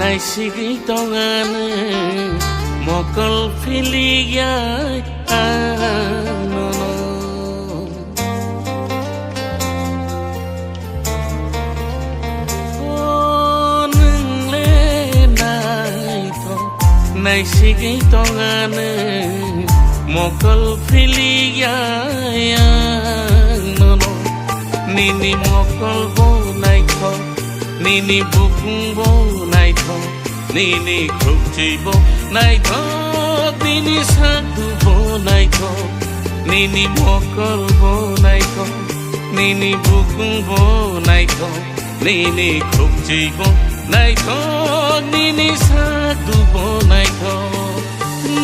naisigi tongane mokol filigay ano naisigi tongane mokol filigay ano nini mokol bo naiko nini bukung bo naiko nini krukti bo naiko nini satu bo naiko nini mokol bo naiko nini bukung bo naiko nini krukti bo naiko nini satu bo naiko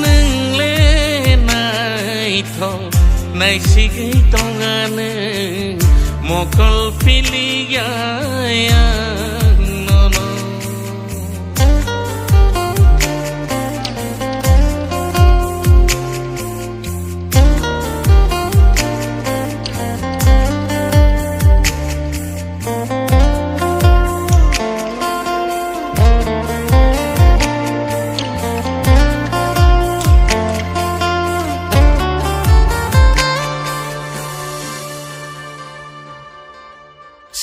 nengle naito naisigi tongane mokol filigay ano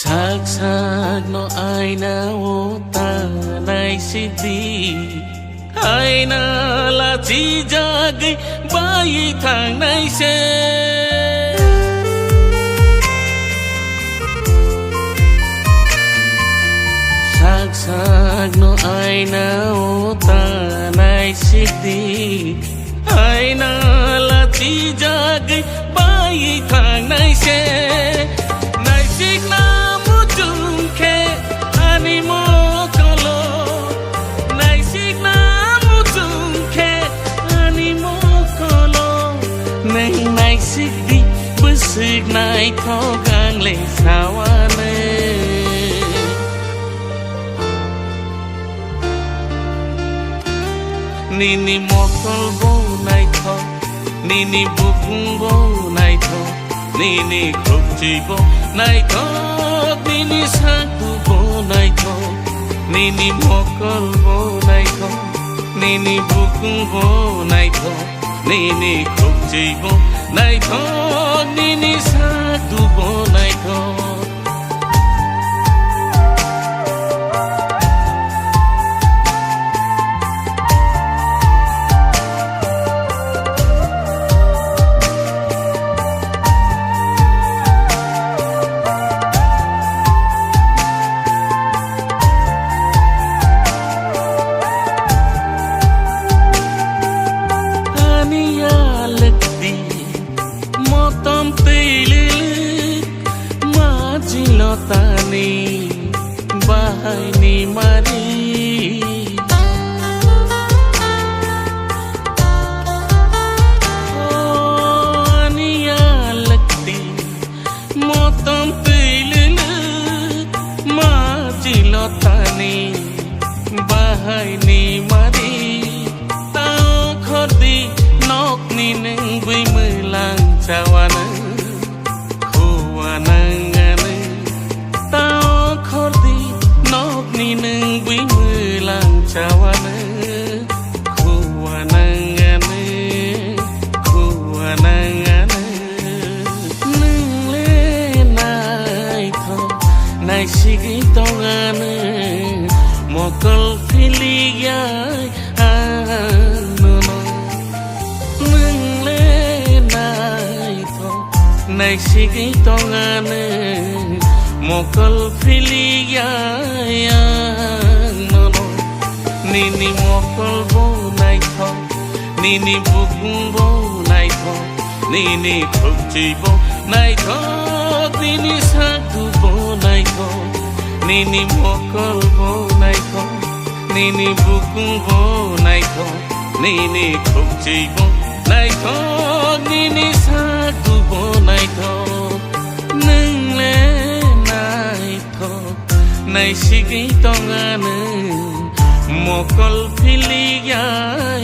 Sagsag no ay na uta naisidi ay na lati jagay bayi thang naise Sagsag no ay na uta naisidi ay na lati jagay bayi thang naise naisig na naisig di besig naik kau gang le sawane nini mokol bo naiko nini bukung bo naiko nini krukti bo naiko nini satu bo naiko nini mokol bo naiko nini bukung bo naiko nini krukti bo naiko nini satu bo naiko tani bahay ni Mari oh niya lagdi motom pililid majilo tani bahay ni Mari tao khodi nok ni neng vui lang chawana ni neng bui lang chawane kuwanangane neng le naiko naisigi tongane mokol filigay ano neng le naiko naisigi tongane mokol filigay ano nini mokol bo naiko nini bukung bo naiko nini krukti bo naiko nini satu bo naiko nini mokol bo naiko nini bukung bo naiko nini krukti bo naiko nini satu bo naiko neng le naisigi tongane mokol filigay